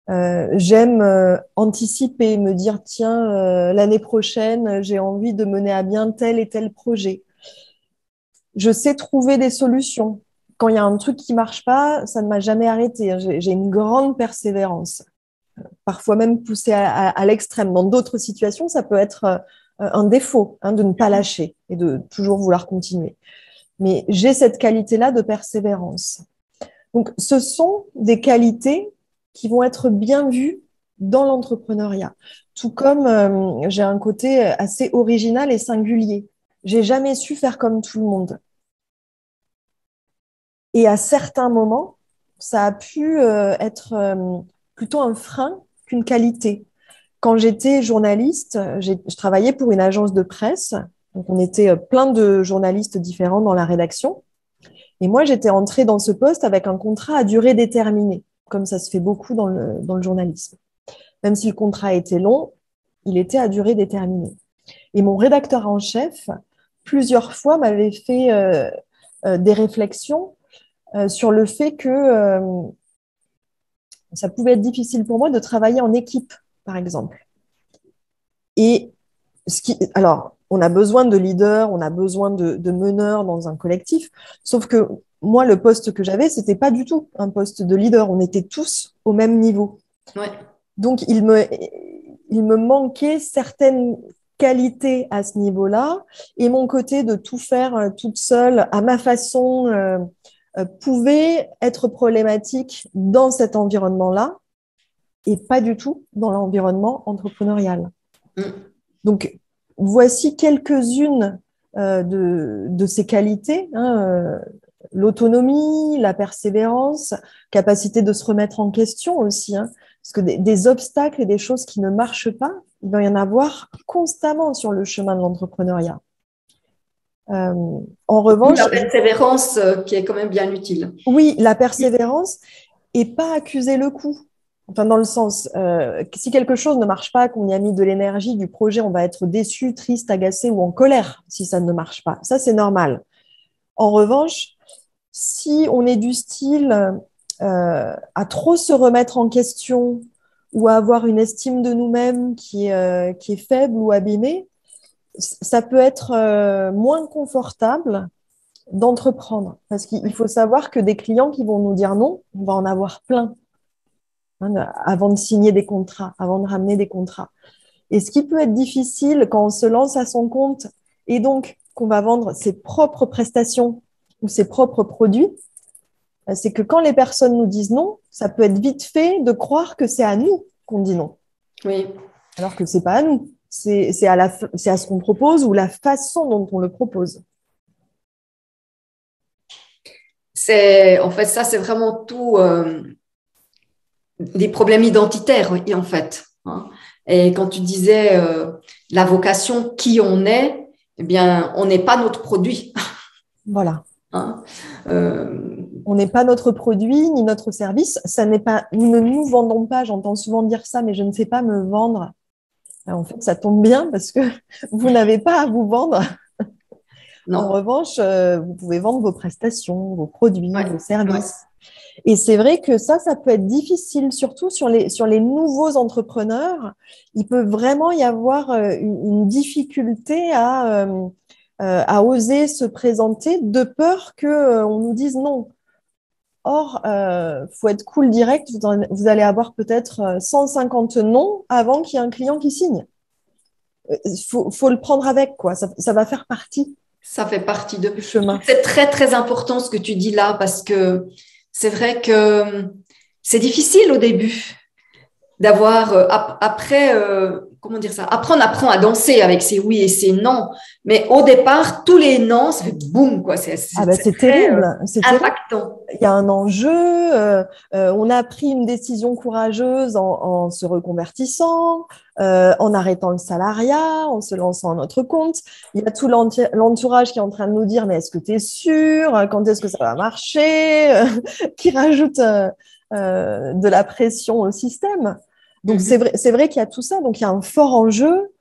J'aime anticiper, me dire, tiens, l'année prochaine, j'ai envie de mener à bien tel et tel projet. Je sais trouver des solutions. Quand il y a un truc qui marche pas, ça ne m'a jamais arrêté. J'ai une grande persévérance, parfois même poussée à l'extrême. Dans d'autres situations, ça peut être un défaut de ne pas lâcher et de toujours vouloir continuer. Mais j'ai cette qualité-là de persévérance. Donc, ce sont des qualités qui vont être bien vues dans l'entrepreneuriat. Tout comme j'ai un côté assez original et singulier. J'ai jamais su faire comme tout le monde. Et à certains moments, ça a pu être plutôt un frein qu'une qualité. Quand j'étais journaliste, je travaillais pour une agence de presse. Donc, on était plein de journalistes différents dans la rédaction. Et moi, j'étais entrée dans ce poste avec un contrat à durée déterminée, comme ça se fait beaucoup dans le journalisme. Même si le contrat était long, il était à durée déterminée. Et mon rédacteur en chef, plusieurs fois, m'avait fait des réflexions sur le fait que ça pouvait être difficile pour moi de travailler en équipe, par exemple. Et alors, on a besoin de leaders, on a besoin de meneurs dans un collectif, sauf que moi, le poste que j'avais, c'était pas du tout un poste de leader. On était tous au même niveau. Ouais. Donc, il me manquait certaines qualités à ce niveau-là, et mon côté de tout faire toute seule, à ma façon, pouvait être problématique dans cet environnement-là, et pas du tout dans l'environnement entrepreneurial. Mm. Donc, voici quelques-unes de ces qualités, l'autonomie, la persévérance, capacité de se remettre en question aussi, parce que des obstacles et des choses qui ne marchent pas, il va y en avoir constamment sur le chemin de l'entrepreneuriat. En revanche, la persévérance qui est quand même bien utile. oui, la persévérance et pas accuser le coup. Enfin, dans le sens, si quelque chose ne marche pas, qu'on y a mis de l'énergie du projet, on va être déçu, triste, agacé ou en colère si ça ne marche pas. Ça, c'est normal. En revanche, si on est du style à trop se remettre en question ou à avoir une estime de nous-mêmes qui est faible ou abîmée, ça peut être moins confortable d'entreprendre. Parce qu'il faut savoir que des clients qui vont nous dire non, on va en avoir plein avant de signer des contrats, avant de ramener des contrats. Et ce qui peut être difficile quand on se lance à son compte et donc qu'on va vendre ses propres prestations ou ses propres produits, c'est que quand les personnes nous disent non, ça peut être vite fait de croire que c'est à nous qu'on dit non. Oui. Alors que c'est pas à nous. C'est à ce qu'on propose ou la façon dont on le propose. En fait, ça, c'est vraiment tout des problèmes identitaires, en fait. Et quand tu disais la vocation, qui on est, eh bien, on n'est pas notre produit. Voilà. On n'est pas notre produit ni notre service. Nous ne nous vendons pas. J'entends souvent dire ça, mais je ne sais pas me vendre. En fait, ça tombe bien parce que vous n'avez pas à vous vendre. Non. En revanche, vous pouvez vendre vos prestations, vos produits, vos services. Ouais. Et c'est vrai que ça peut être difficile, surtout sur les nouveaux entrepreneurs. Il peut vraiment y avoir une difficulté à oser se présenter de peur qu'on nous dise non. Or, faut être cool direct, vous allez avoir peut-être 150 non avant qu'il y ait un client qui signe. Faut le prendre avec, quoi. Ça va faire partie. Ça fait partie du chemin. C'est très, très important ce que tu dis là parce que c'est vrai que c'est difficile au début. d'avoir après, comment dire ça, apprendre apprend à danser avec ses oui et ses non, mais au départ, tous les non, ça fait boum, quoi, Ah ben, c'est c'est très terrible, c'est terrible. impactant. Il y a un enjeu, on a pris une décision courageuse en se reconvertissant, en arrêtant le salariat, en se lançant à notre compte. Il y a tout l'entourage qui est en train de nous dire, mais est-ce que tu es sûr? Quand est-ce que ça va marcher? Qui rajoute de la pression au système. Donc, Mhm. c'est vrai qu'il y a tout ça. Donc, il y a un fort enjeu.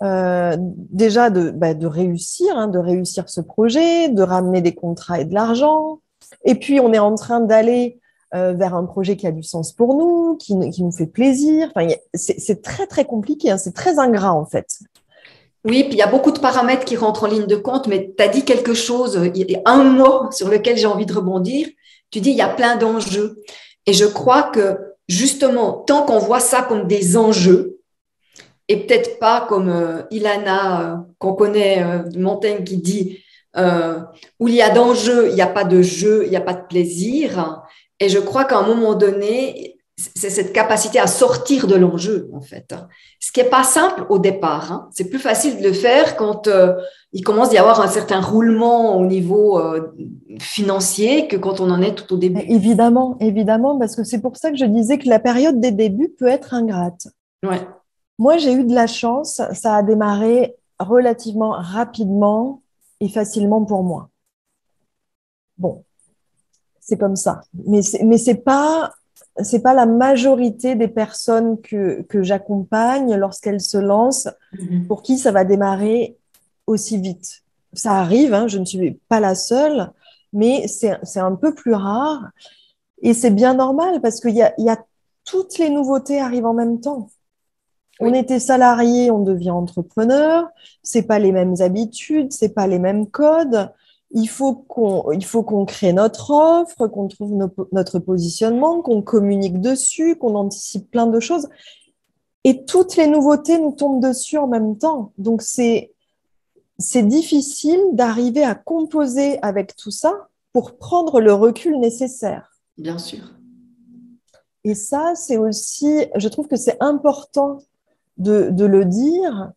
Déjà de réussir, de réussir ce projet, de ramener des contrats et de l'argent. Et puis, on est en train d'aller vers un projet qui a du sens pour nous, qui nous fait plaisir. Enfin, c'est très, très compliqué, hein, c'est très ingrat, en fait. Oui, puis il y a beaucoup de paramètres qui rentrent en ligne de compte, mais tu as dit quelque chose, il y a un mot sur lequel j'ai envie de rebondir. Tu dis il y a plein d'enjeux. Et je crois que justement, tant qu'on voit ça comme des enjeux, et peut-être pas comme Ilana, qu'on connaît, de Montaigne, qui dit où il y a d'enjeux, il n'y a pas de jeu, il n'y a pas de plaisir. Et je crois qu'à un moment donné, c'est cette capacité à sortir de l'enjeu, en fait. Ce qui n'est pas simple au départ. Hein. C'est plus facile de le faire quand il commence d'y avoir un certain roulement au niveau financier que quand on en est tout au début. Évidemment, évidemment, parce que c'est pour ça que je disais que la période des débuts peut être ingrate. Ouais. Moi, j'ai eu de la chance, ça a démarré relativement rapidement et facilement pour moi. Bon, c'est comme ça. Mais c'est pas la majorité des personnes que j'accompagne lorsqu'elles se lancent Mhm. pour qui ça va démarrer aussi vite. Ça arrive, hein, je ne suis pas la seule, mais c'est un peu plus rare et c'est bien normal parce il y a toutes les nouveautés arrivent en même temps. On Oui. était salarié, on devient entrepreneur, c'est pas les mêmes habitudes, c'est pas les mêmes codes. Il faut qu'on crée notre offre, qu'on trouve notre positionnement, qu'on communique dessus, qu'on anticipe plein de choses. Et toutes les nouveautés nous tombent dessus en même temps. Donc, c'est difficile d'arriver à composer avec tout ça pour prendre le recul nécessaire. Bien sûr. Et ça, c'est aussi, je trouve que c'est important de le dire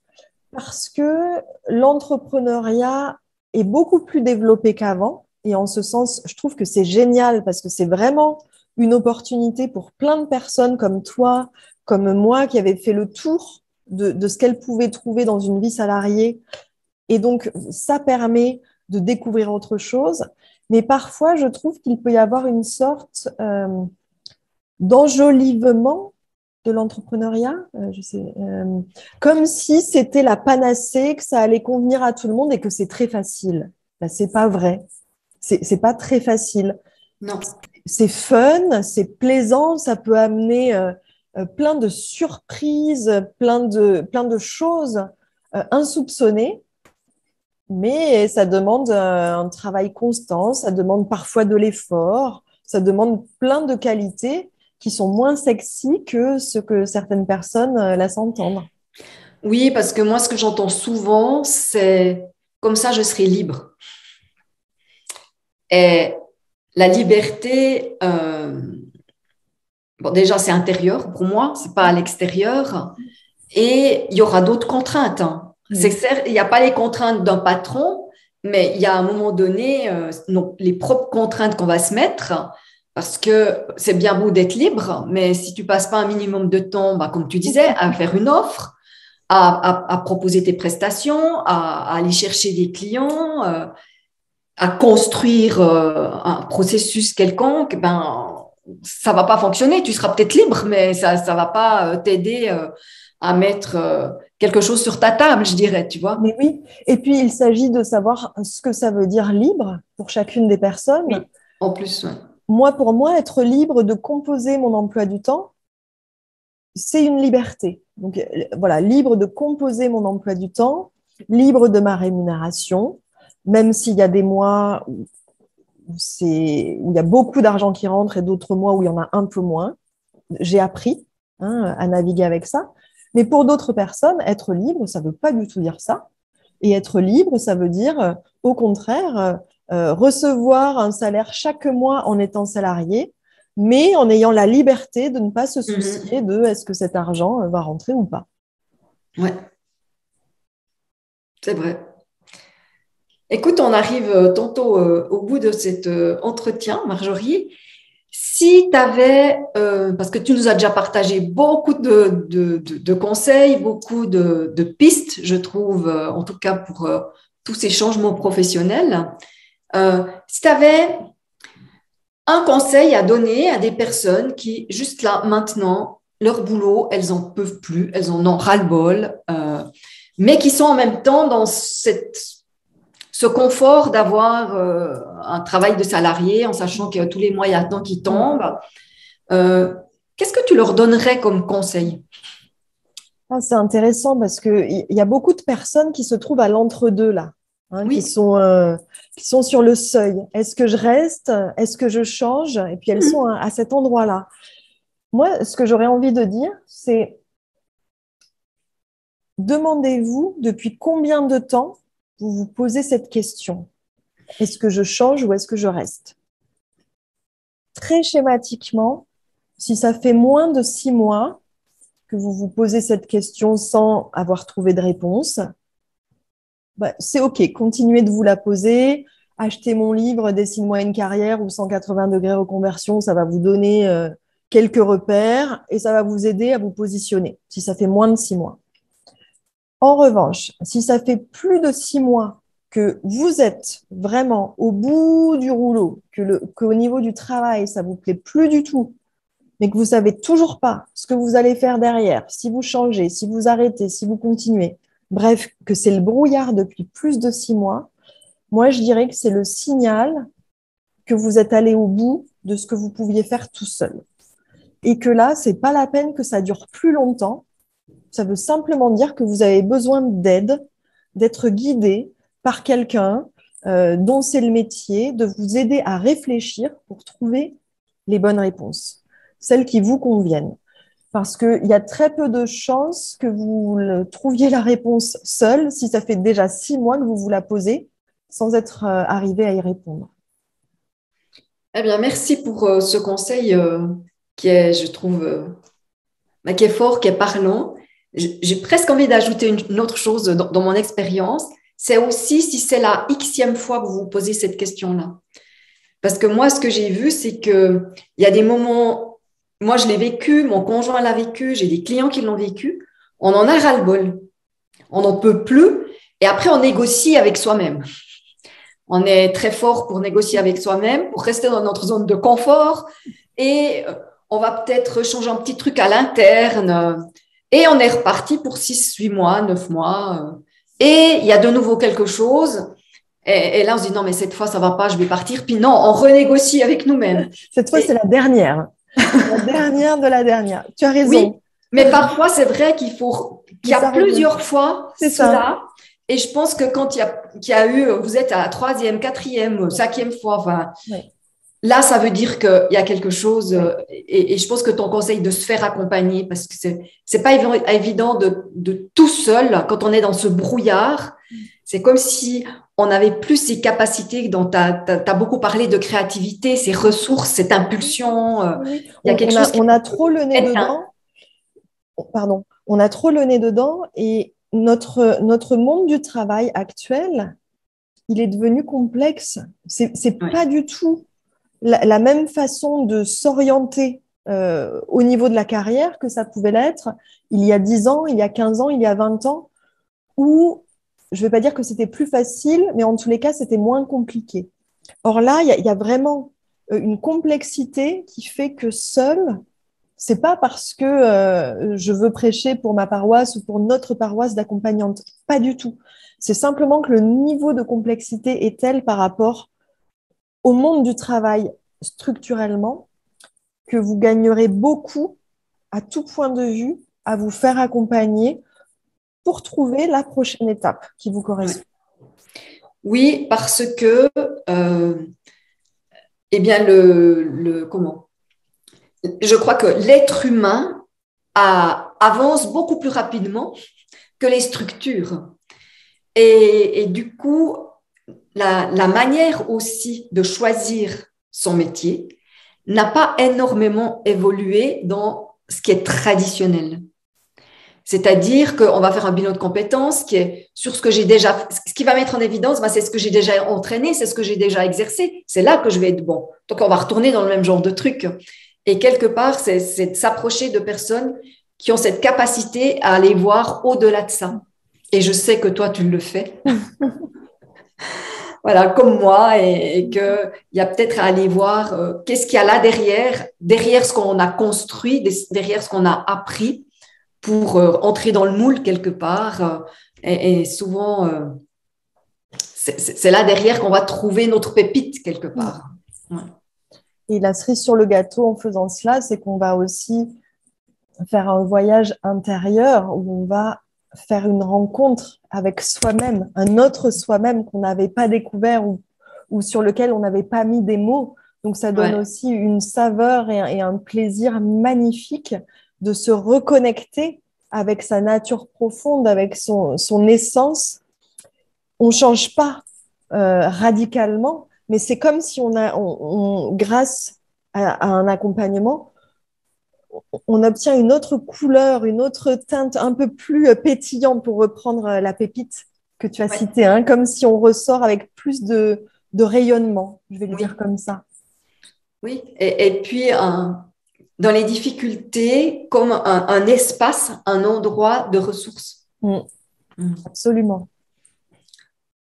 parce que l'entrepreneuriat est beaucoup plus développé qu'avant. Et en ce sens, je trouve que c'est génial parce que c'est vraiment une opportunité pour plein de personnes comme toi, comme moi, qui avaient fait le tour de ce qu'elles pouvaient trouver dans une vie salariée. Et donc, ça permet de découvrir autre chose. Mais parfois, je trouve qu'il peut y avoir une sorte d'enjolivement de l'entrepreneuriat, comme si c'était la panacée, que ça allait convenir à tout le monde et que c'est très facile. Ben, c'est pas vrai. C'est pas très facile. Non. C'est fun, c'est plaisant, ça peut amener plein de surprises, plein de choses insoupçonnées, mais ça demande un travail constant, ça demande parfois de l'effort, ça demande plein de qualités qui sont moins sexy que ce que certaines personnes laissent entendre. Oui, parce que moi, ce que j'entends souvent, c'est comme ça, je serai libre. Et la liberté, bon, déjà, c'est intérieur pour moi, c'est pas à l'extérieur. Et il y aura d'autres contraintes. Hein. C'est Mm. certes, il n'y a pas les contraintes d'un patron, mais il y a un moment donné, non, les propres contraintes qu'on va se mettre, parce que c'est bien beau d'être libre, mais si tu passes pas un minimum de temps, bah, comme tu disais, à faire une offre, à proposer tes prestations, à aller chercher des clients, à construire un processus quelconque, ben, ça va pas fonctionner. Tu seras peut-être libre, mais ça va pas t'aider à mettre quelque chose sur ta table, je dirais, tu vois. Mais oui, et puis il s'agit de savoir ce que ça veut dire libre pour chacune des personnes. Oui, en plus, ouais. Moi, pour moi, être libre de composer mon emploi du temps, c'est une liberté. Donc voilà, libre de composer mon emploi du temps, libre de ma rémunération, même s'il y a des mois où il y a beaucoup d'argent qui rentre et d'autres mois où il y en a un peu moins. J'ai appris à naviguer avec ça. Mais pour d'autres personnes, être libre, ça ne veut pas du tout dire ça. Et être libre, ça veut dire, au contraire, recevoir un salaire chaque mois en étant salarié, mais en ayant la liberté de ne pas se Mhm. soucier de est-ce que cet argent va rentrer ou pas. Ouais, c'est vrai. Écoute, on arrive tantôt au bout de cet entretien, Marjorie. Si tu avais, parce que tu nous as déjà partagé beaucoup de conseils, beaucoup de pistes, je trouve, en tout cas pour tous ces changements professionnels, si tu avais un conseil à donner à des personnes qui, juste là, maintenant, leur boulot, elles en peuvent plus, elles en ont ras-le-bol, mais qui sont en même temps dans ce confort d'avoir un travail de salarié en sachant que tous les mois, il y a tant qui tombe. Qu'est-ce que tu leur donnerais comme conseil? Ah, c'est intéressant parce qu'il y a beaucoup de personnes qui se trouvent à l'entre-deux là, hein, Oui. qui sont sur le seuil. Est-ce que je reste? Est-ce que je change? Et puis elles sont à cet endroit-là. Moi, ce que j'aurais envie de dire, c'est demandez-vous depuis combien de temps vous vous posez cette question. Est-ce que je change ou est-ce que je reste? Très schématiquement, si ça fait moins de 6 mois que vous vous posez cette question sans avoir trouvé de réponse, bah, c'est OK. Continuez de vous la poser. Achetez mon livre Dessine-moi une carrière ou 180 degrés reconversion. Ça va vous donner quelques repères et ça va vous aider à vous positionner si ça fait moins de 6 mois. En revanche, si ça fait plus de 6 mois que vous êtes vraiment au bout du rouleau, qu'au niveau du travail, ça vous plaît plus du tout, mais que vous savez toujours pas ce que vous allez faire derrière, si vous changez, si vous arrêtez, si vous continuez, bref, que c'est le brouillard depuis plus de 6 mois, moi, je dirais que c'est le signal que vous êtes allé au bout de ce que vous pouviez faire tout seul. Et que là, c'est pas la peine que ça dure plus longtemps. Ça veut simplement dire que vous avez besoin d'aide, d'être guidé par quelqu'un dont c'est le métier, de vous aider à réfléchir pour trouver les bonnes réponses, celles qui vous conviennent. Parce qu'il y a très peu de chances que vous trouviez la réponse seule si ça fait déjà 6 mois que vous vous la posez sans être arrivé à y répondre. Eh bien, merci pour ce conseil qui est, je trouve, qui est fort, qui est parlant. J'ai presque envie d'ajouter une autre chose dans mon expérience. C'est aussi si c'est la xème fois que vous vous posez cette question-là. Parce que moi, ce que j'ai vu, c'est qu'il y a des moments, moi je l'ai vécu, mon conjoint l'a vécu, j'ai des clients qui l'ont vécu, on en a ras-le-bol, on n'en peut plus, et après on négocie avec soi-même. On est très fort pour négocier avec soi-même, pour rester dans notre zone de confort, et on va peut-être changer un petit truc à l'interne, et on est reparti pour 6, 8 mois, 9 mois, et il y a de nouveau quelque chose. Et là, on se dit, non, mais cette fois, ça va pas, je vais partir. Puis non, on renégocie avec nous-mêmes. Cette fois, c'est la dernière. La dernière de la dernière. Tu as Oui, raison. mais parfois, c'est vrai qu'il Mais y a ça revient. plusieurs fois C'est ça. cela. Et je pense que quand il y a eu, vous êtes à la troisième, quatrième, cinquième fois, enfin, Oui. là, ça veut dire qu'il y a quelque chose. Oui. Et je pense que ton conseil de se faire accompagner, parce que c'est pas évident de tout seul, quand on est dans ce brouillard, c'est comme si on n'avait plus ces capacités dont tu as beaucoup parlé de créativité, ces ressources, cette impulsion. Oui. Il y a quelque chose qui On a trop le nez est éteint. dedans. Pardon. On a trop le nez dedans et notre monde du travail actuel, il est devenu complexe. C'est Ouais. pas du tout la même façon de s'orienter au niveau de la carrière que ça pouvait l'être il y a 10 ans, il y a 15 ans, il y a 20 ans, où je ne vais pas dire que c'était plus facile, mais en tous les cas, c'était moins compliqué. Or là, il y a vraiment une complexité qui fait que seul, c'est pas parce que je veux prêcher pour ma paroisse ou pour notre paroisse d'accompagnante, pas du tout. C'est simplement que le niveau de complexité est tel par rapport au monde du travail structurellement que vous gagnerez beaucoup à tout point de vue à vous faire accompagner pour trouver la prochaine étape qui vous Ouais. correspond. Oui, parce que, eh bien, comment? Je crois que l'être humain avance beaucoup plus rapidement que les structures. Et du coup, la manière aussi de choisir son métier, n'a pas énormément évolué dans ce qui est traditionnel. C'est-à-dire qu'on va faire un bilan de compétences qui est sur ce que j'ai déjà, ce qui va mettre en évidence, c'est ce que j'ai déjà entraîné, c'est ce que j'ai déjà exercé. C'est là que je vais être bon. Donc, on va retourner dans le même genre de truc. Et quelque part, c'est de s'approcher de personnes qui ont cette capacité à aller voir au-delà de ça. Et je sais que toi, tu le fais. Voilà, comme moi, et qu'il y a peut-être à aller voir qu'est-ce qu'il y a là derrière ce qu'on a construit, derrière ce qu'on a appris, pour entrer dans le moule quelque part. Et souvent, c'est là derrière qu'on va trouver notre pépite quelque part. Ouais. Et la cerise sur le gâteau en faisant cela, c'est qu'on va aussi faire un voyage intérieur où on va faire une rencontre avec soi-même, un autre soi-même qu'on n'avait pas découvert ou sur lequel on n'avait pas mis des mots. Donc, ça donne aussi une saveur et un plaisir magnifique de se reconnecter avec sa nature profonde, avec son essence. On ne change pas radicalement, mais c'est comme si grâce à un accompagnement, on obtient une autre couleur, une autre teinte un peu plus pétillante, pour reprendre la pépite que tu as citée, hein, comme si on ressort avec plus de rayonnement, je vais le dire comme ça. Oui, et puis dans les difficultés, comme un espace, un endroit de ressources. Absolument.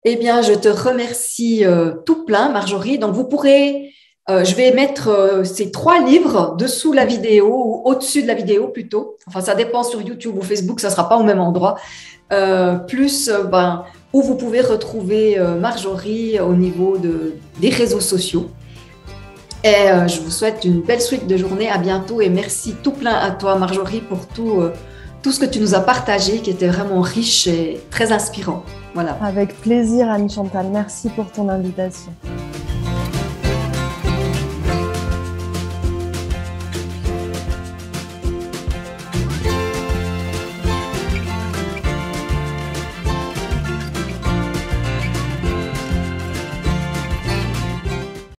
Eh bien, je te remercie tout plein, Marjorie. Donc, vous pourrez, je vais mettre ces 3 livres dessous la vidéo ou au-dessus de la vidéo plutôt. Enfin, ça dépend sur YouTube ou Facebook, ça ne sera pas au même endroit. Où vous pouvez retrouver Marjorie au niveau des réseaux sociaux. Et je vous souhaite une belle suite de journée. À bientôt et merci tout plein à toi, Marjorie, pour tout ce que tu nous as partagé, qui était vraiment riche et très inspirant. Voilà. Avec plaisir, Anne-Chantal. Merci pour ton invitation.